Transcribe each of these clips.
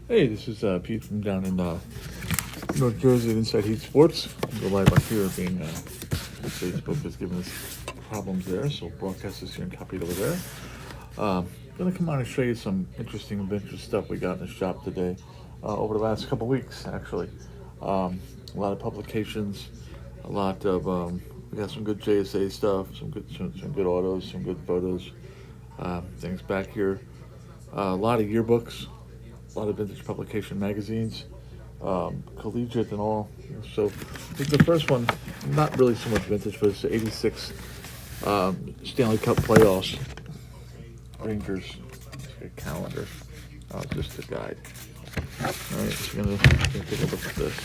Hey, this is Pete from down in North Jersey at Inside Heat Sports. We're live on here, being Facebook is giving us problems there, so broadcast this here and copy it over there. I'm going to come on and show you some interesting vintage stuff we got in the shop today, over the last couple weeks, actually. A lot of publications, a lot of, we got some good JSA stuff, some good autos, some good photos, things back here. A lot of yearbooks, a lot of vintage publication magazines, collegiate and all. So the first one, not really so much vintage, but it's the 86 Stanley Cup playoffs. Rangers, a calendar, just a guide. All right, so we're gonna take a look at this.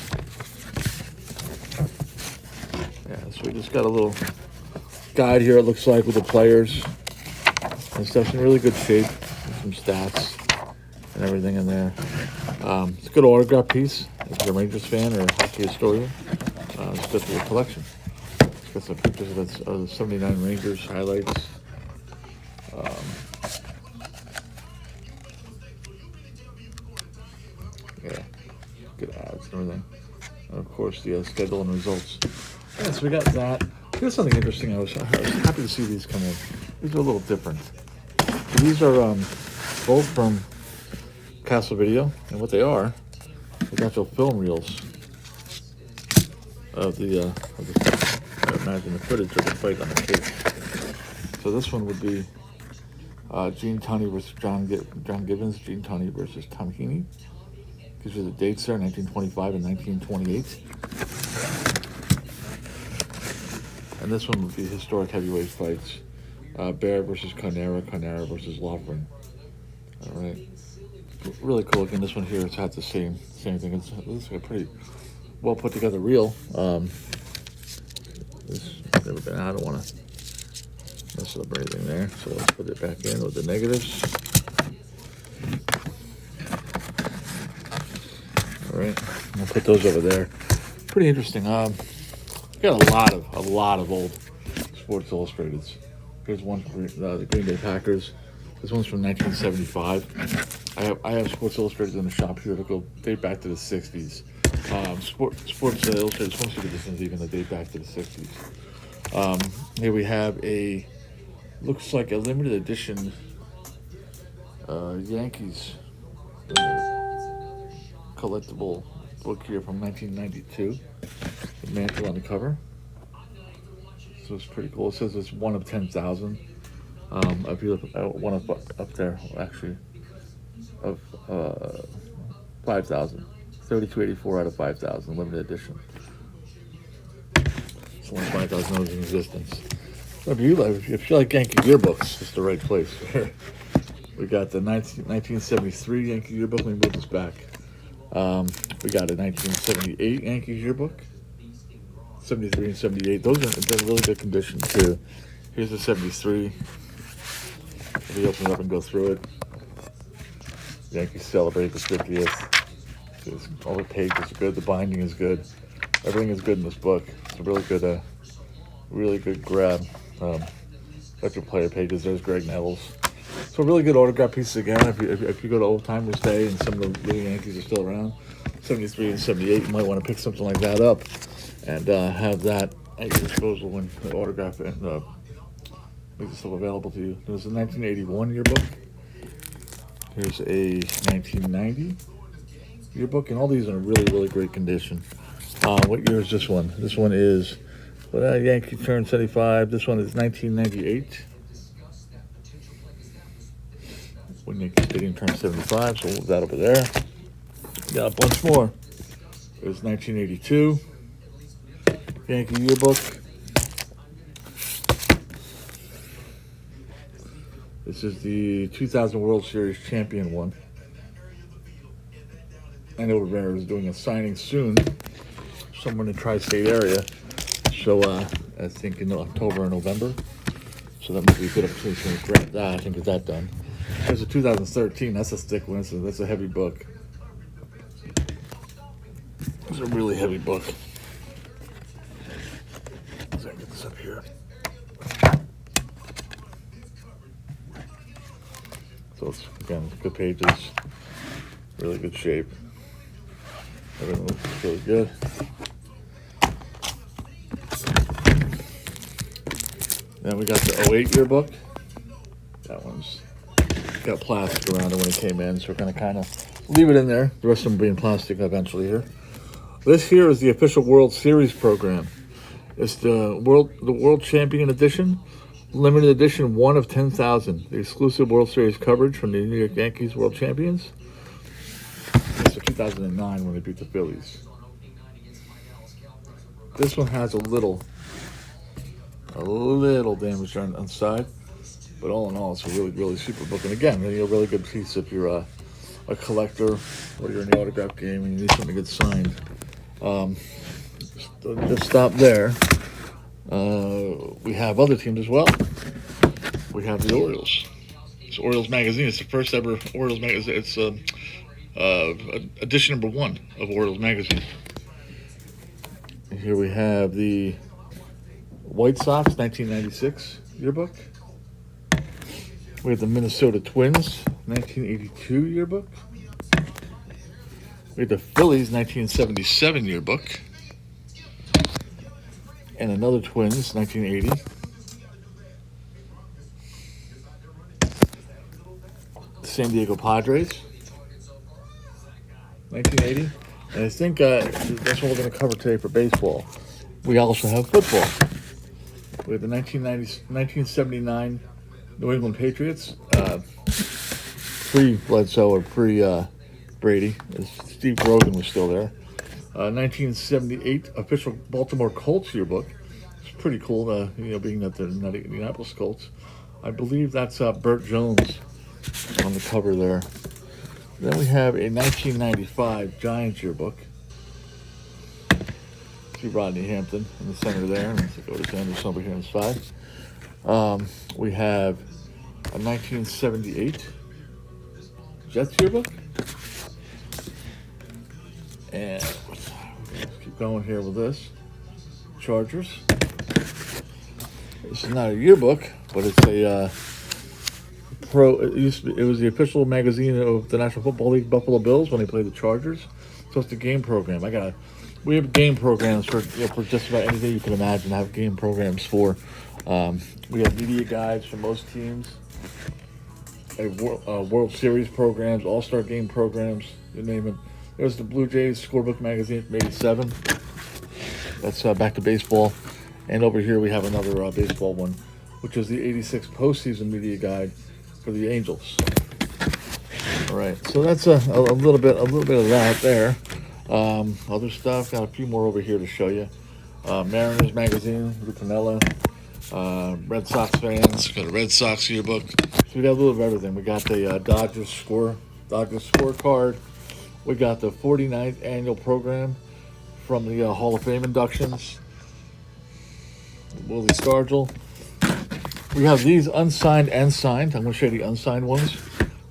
Yeah, so we just got a little guide here, it looks like, with the players and stuff in really good shape, some stats and everything in there. It's a good autograph piece if you're a Rangers fan or a hockey historian. It's good for your collection. It's got some pictures of the 79 Rangers highlights. Yeah, good ads and everything. And of course, the schedule and results. Yeah, so we got that. Here's something interesting. I was happy to see these come in. These are a little different. These are both from Castle Video, and what they are actual film reels of the I imagine the footage of the fight on the tape. So this one would be Gene Tunney versus John Givens, Gene Tunney versus Tom Heaney. Gives you the dates there, 1925 and 1928. And this one would be historic heavyweight fights. Bear versus Carnera, Carnera versus Loughran. All right. Really cool looking. This one here, it's had the same thing. It's like a pretty well put together reel. I don't want to mess up anything there, so let's put it back in with the negatives. All right, I'll put those over there. Pretty interesting. Got a lot of old Sports Illustrateds. Here's one for the Green Bay Packers. This one's from 1975. I have Sports Illustrated in the shop here to go date back to the 60s. Sports Illustrated, most of this one's even the date back to the 60s. Here we have looks like a limited edition Yankees collectible book here from 1992. The mantle on the cover. So it's pretty cool. It says it's one of 10,000. If you look one up there, actually, of 5,000. 3284 out of 5,000, limited edition. It's only 5,000 of those in existence. If you like Yankee yearbooks, it's the right place. We got the 1973 Yankee yearbook. Let me move this back. We got a 1978 Yankee yearbook. 73 and 78. Those are in really good condition too. Here's the 73. Let me open it up and go through it. Yankees celebrate the 50th. All the pages are good. The binding is good. Everything is good in this book. It's a really good grab. Got your player pages. There's Greg Nettles. So really good autograph pieces again. If you go to Old Timers Day and some of the little Yankees are still around, 73 and 78, you might want to pick something like that up and have that at your disposal when the autograph and makes itself available to you. There's a 1981 yearbook. Here's a 1990 yearbook, and all these are in really great condition. What year is this one? This one is Yankee turned 75. This one is 1998. When Yankee Stadium turned 75, so we'll move that over there. Got a bunch more. There's 1982 Yankee yearbook. This is the 2000 World Series champion one. I know Rivera is doing a signing soon, somewhere in the tri-state area. So I think in October or November. So that might be a good opportunity to grab that. I think get that done. There's a 2013. That's a thick one. That's a heavy book. It's a really heavy book. Let's get this up here. So it's, again, good pages. Really good shape. Everything looks really good. Then we got the '08 yearbook. That one's got plastic around it when it came in, so we're going to kind of leave it in there. The rest of them being plastic eventually here. This here is the official World Series program. It's the World Champion Edition, limited edition, 1 of 10,000. The exclusive World Series coverage from the New York Yankees World Champions. It's 2009 when they beat the Phillies. This one has a little damage on the side, but all in all, it's a really super book. And again, a really good piece if you're a collector or you're in the autograph game and you need something to get signed. Just stop there. We have other teams as well. We have the Orioles. It's Orioles magazine. It's the first ever Orioles magazine. It's edition number 1 of Orioles magazine. And here we have the White Sox 1996 yearbook. We have the Minnesota Twins 1982 yearbook. We have the Phillies 1977 yearbook. And another Twins 1980. The San Diego Padres 1980. And I think that's what we're going to cover today for baseball. We also have football. We have the 1979 New England Patriots, pre-Bledsoe or pre-Brady. Steve Rogan was still there. 1978 official Baltimore Colts yearbook. It's pretty cool, being that they're not the Indianapolis Colts. I believe that's Burt Jones on the cover there. Then we have a 1995 Giants yearbook. See Rodney Hampton in the center there. Let's go to Anderson over here on the side. We have a 1978 Jets yearbook. And let's keep going here with this. Chargers. This is not a yearbook, but it's a it was the official magazine of the National Football League Buffalo Bills when they played the Chargers. So it's the game program. We have game programs for just about anything you can imagine. I have game programs for. We have media guides for most teams. World Series programs, All-Star game programs, you name it. There's the Blue Jays Scorebook magazine from '87. That's back to baseball. And over here we have another baseball one, which is the '86 postseason media guide for the Angels. All right, so that's a little bit of that there. Other stuff, got a few more over here to show you. Mariners magazine, Lou Piniella. Red Sox fans, got a Red Sox yearbook. So we got a little of everything. We got the Dodgers scorecard. We got the 49th annual program from the Hall of Fame inductions. Willie Stargell. We have these unsigned and signed. I'm going to show you the unsigned ones.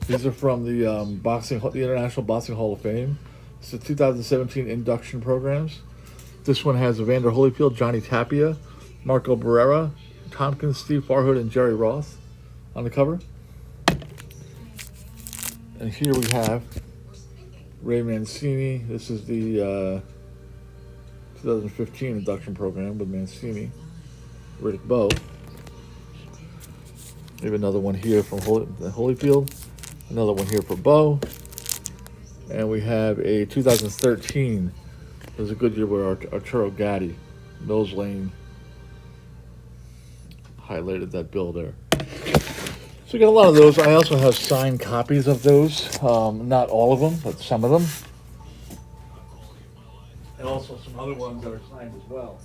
These are from the the International Boxing Hall of Fame. It's the 2017 induction programs. This one has Evander Holyfield, Johnny Tapia, Marco Barrera, Tompkins, Steve Farhood, and Jerry Roth on the cover. And here we have Ray Mancini. This is the 2015 induction program with Mancini, Riddick Bowe. We have another one here from Holyfield, another one here for Bowe, and we have a 2013. It was a good year with Arturo Gatti, Mills Lane. Highlighted that bill there. So we got a lot of those. I also have signed copies of those. Not all of them, but some of them. And also some other ones that are signed as well.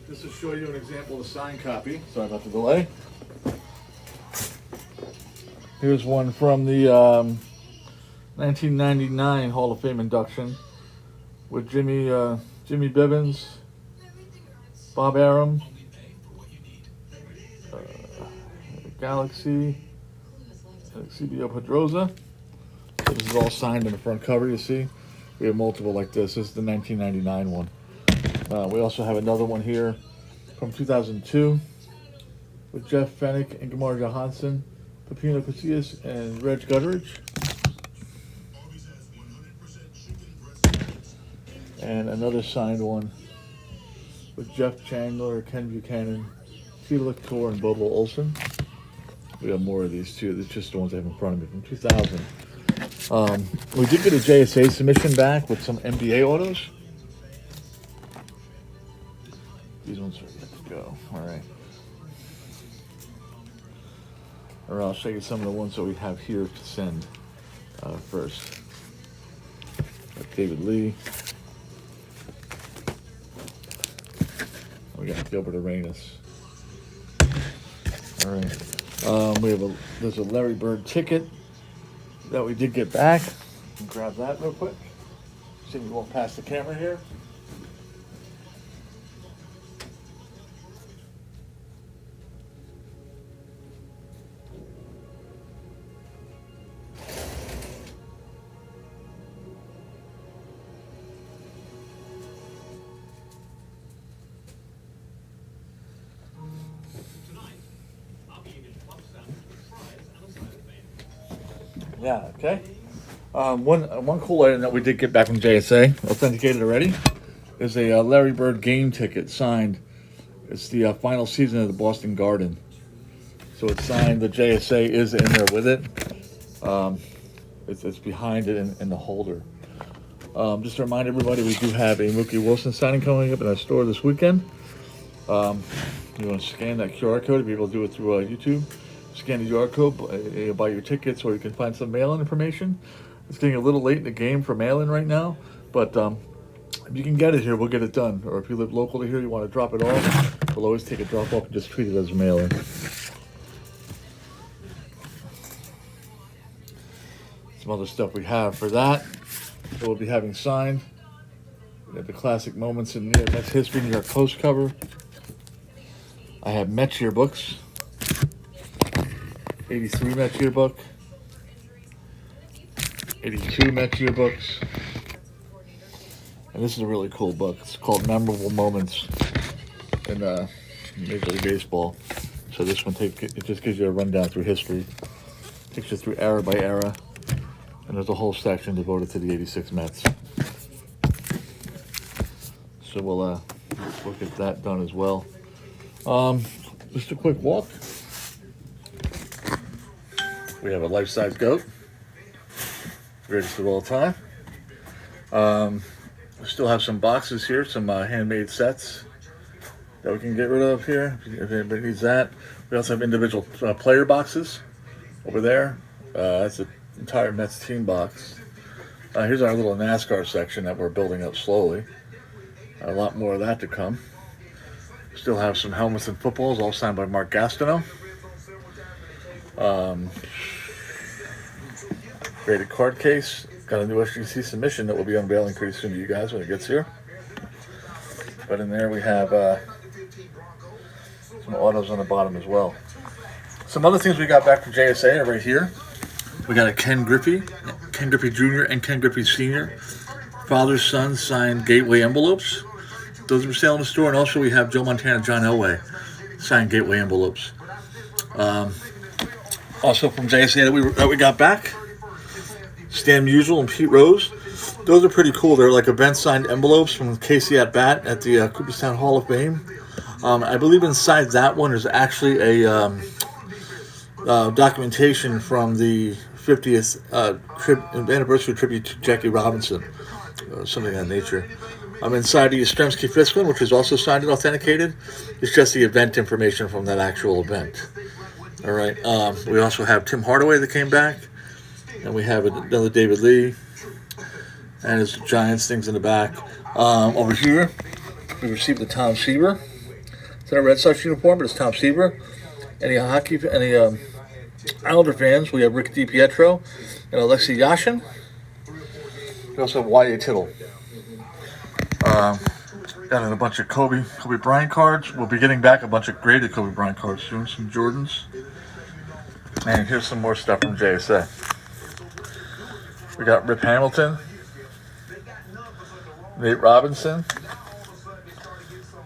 This will show you an example of a signed copy. Sorry about the delay. Here's one from the 1999 Hall of Fame induction with Jimmy Bivens, Bob Arum, Galaxy, CBO Pedroza. This is all signed in the front cover, you see. We have multiple like this. This is the 1999 one. We also have another one here from 2002 with Jeff Fennick and Gamar Johansson, Pepino Casillas, and Reg Gutteridge. And another signed one with Jeff Chandler, Ken Buchanan, Felix Tor, and Bobo Olsen. We have more of these too. It's just the ones I have in front of me from 2000. We did get a JSA submission back with some NBA autos. These ones are good to go. All right. Or I'll show you some of the ones that we have here to send first. David Lee. We got Gilbert Arenas. All right. There's a Larry Bird ticket that we did get back. Grab that real quick. See if we won't pass the camera here. Yeah, okay. One cool item that we did get back from JSA, authenticated already, is a Larry Bird game ticket signed. It's the final season of the Boston Garden. So it's signed. The JSA is in there with it. It's behind it in the holder. Just to remind everybody, we do have a Mookie Wilson signing coming up in our store this weekend. You want to scan that QR code to be able to do it through YouTube. Scan the QR code, buy your tickets, or you can find some mail-in information. It's getting a little late in the game for mail-in right now, but if you can get it here, we'll get it done. Or if you live local to here, you want to drop it off, we'll always take a drop-off and just treat it as a mail-in. Some other stuff we have for that we'll be having signed. We have the classic moments in Mets history, New York Post cover. I have Mets yearbooks. 83 Mets yearbook, 82 Mets yearbooks, and this is a really cool book. It's called Memorable Moments in Major League Baseball. So this one it just gives you a rundown through history, takes you through era by era, and there's a whole section devoted to the 86 Mets. So we'll get that done as well. Just a quick walk. We have a life-size goat, greatest of all time. We still have some boxes here, some handmade sets that we can get rid of here if anybody needs that. We also have individual player boxes over there. That's the entire Mets team box. Here's our little NASCAR section that we're building up slowly. A lot more of that to come. Still have some helmets and footballs, all signed by Mark Gastineau. Graded card case. Got a new SGC submission that we'll be unveiling pretty soon to you guys when it gets here. But in there we have some autos on the bottom as well. Some other things we got back from JSA are right here. We got a Ken Griffey Jr. and Ken Griffey Sr. Father, son signed Gateway envelopes. Those are for sale in the store. And also we have Joe Montana, John Elway signed Gateway envelopes. Also from JSA that we got back, Stan Musial and Pete Rose. Those are pretty cool. They're like event signed envelopes from Casey at Bat at the Cooperstown Hall of Fame. I believe inside that one is actually a documentation from the 50th anniversary tribute to Jackie Robinson, something of that nature. Inside the Yastrzemski Fisk, which is also signed and authenticated. It's just the event information from that actual event. All right. We also have Tim Hardaway that came back. And we have another David Lee. And his Giants things in the back. Over here, we received the Tom Seaver. It's in a Red Sox uniform, but it's Tom Seaver. Any Islander fans, we have Rick DiPietro and Alexei Yashin. We also have Y.A. Tittle. Got a bunch of Kobe Bryant cards. We'll be getting back a bunch of graded Kobe Bryant cards soon, some Jordans. And here's some more stuff from JSA. We got Rip Hamilton. Nate Robinson,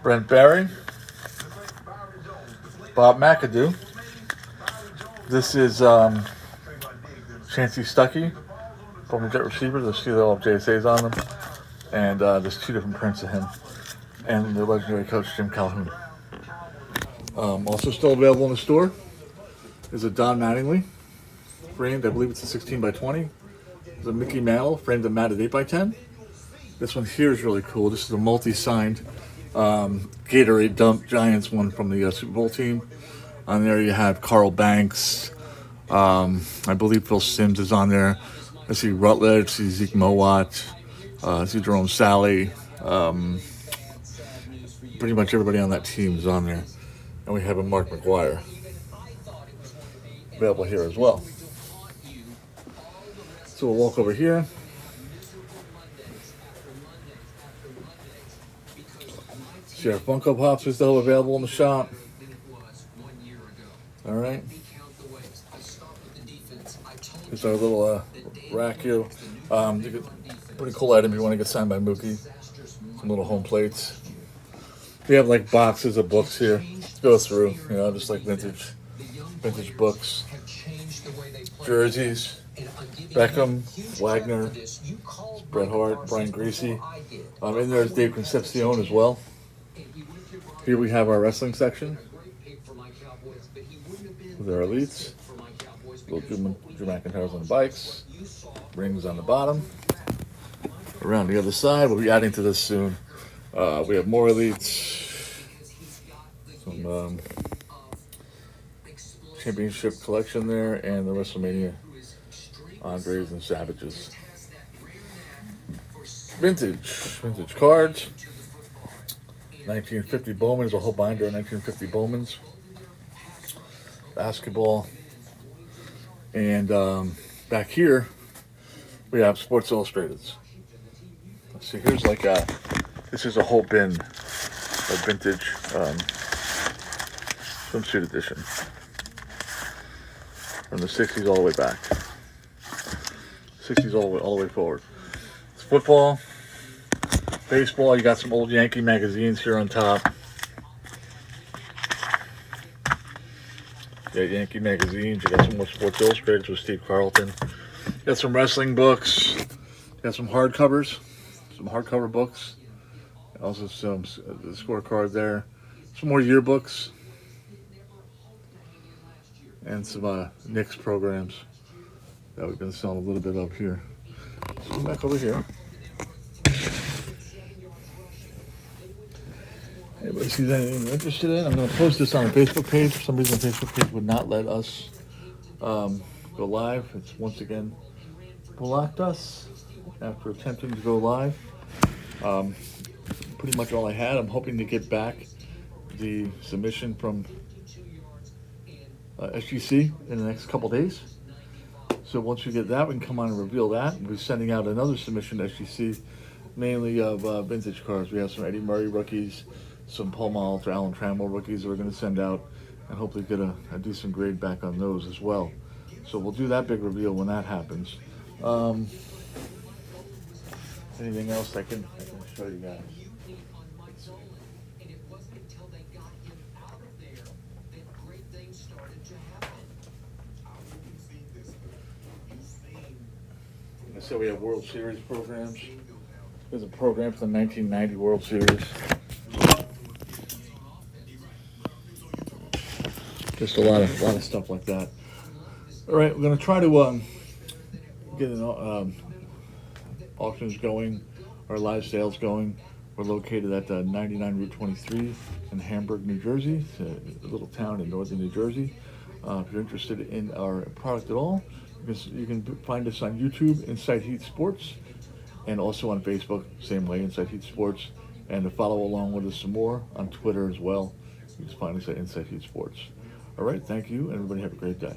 Brent Barry, Bob McAdoo. This is Chancey Stuckey, former Jet receiver. There's two that all have JSAs on them. And there's two different prints of him. And the legendary coach, Jim Calhoun. Also still available in the store is a Don Mattingly, framed, I believe it's a 16 by 20. There's a Mickey Mantle, framed and matted 8 by 10. This one here is really cool. This is a multi-signed Gatorade Dump Giants one from the Super Bowl team. On there you have Carl Banks. I believe Phil Simms is on there. I see Rutledge, I see Zeke Mowat, I see Jerome Sally. Pretty much everybody on that team is on there. And we have a Mark McGuire available here as well. So we'll walk over here. See our Funko Pops are still available in the shop. All right. Here's our little rack here. Pretty cool item if you want to get signed by Mookie. Some little home plates. We have like boxes of books here to go through, just like vintage books. Jerseys, Beckham, Wagner, Bret Hart, Brian Greasy. In there is Dave Concepcion as well. Here we have our wrestling section with our elites. Little Drew McIntyre's on the bikes. Rings on the bottom. Around the other side, we'll be adding to this soon. We have more elites. Some championship collection there, and the WrestleMania Andres and Savages. Vintage cards. 1950 Bowman is a whole binder of 1950 Bowmans. Basketball. And back here, we have Sports Illustrateds. Let's see, here's like this is a whole bin of vintage swimsuit edition. From the 60s all the way back. 60s all the way forward. It's football, baseball. You got some old Yankee magazines here on top. You got Yankee magazines. You got some more Sports Illustrated with Steve Carlton. You got some wrestling books. You got some hardcovers. Some hardcover books. Also some the scorecard there. Some more yearbooks. And some Knicks programs that we've been selling a little bit of here. So come back over here. Anybody sees anything you're interested in? I'm going to post this on the Facebook page. For some reason, the Facebook page would not let us go live. It's once again blocked us after attempting to go live. Pretty much all I had. I'm hoping to get back the submission from SGC in the next couple days. So once we get that, we can come on and reveal that. We'll be sending out another submission to SGC, mainly of vintage cards. We have some Eddie Murray rookies, some Paul Malt or Alan Trammell rookies that we're going to send out, and hopefully get a decent grade back on those as well. So we'll do that big reveal when that happens. Anything else I can show you guys? So we have World Series programs. There's a program for the 1990 World Series. Just a lot of stuff like that. All right, we're going to try to get an auctions going, our live sales going. We're located at 99 Route 23 in Hamburg, New Jersey. It's a little town in northern New Jersey. If you're interested in our product at all, you can find us on YouTube, Inside Heat Sports, and also on Facebook, same way, Inside Heat Sports. And to follow along with us some more on Twitter as well, you can find us at Inside Heat Sports. All right, thank you, and everybody have a great day.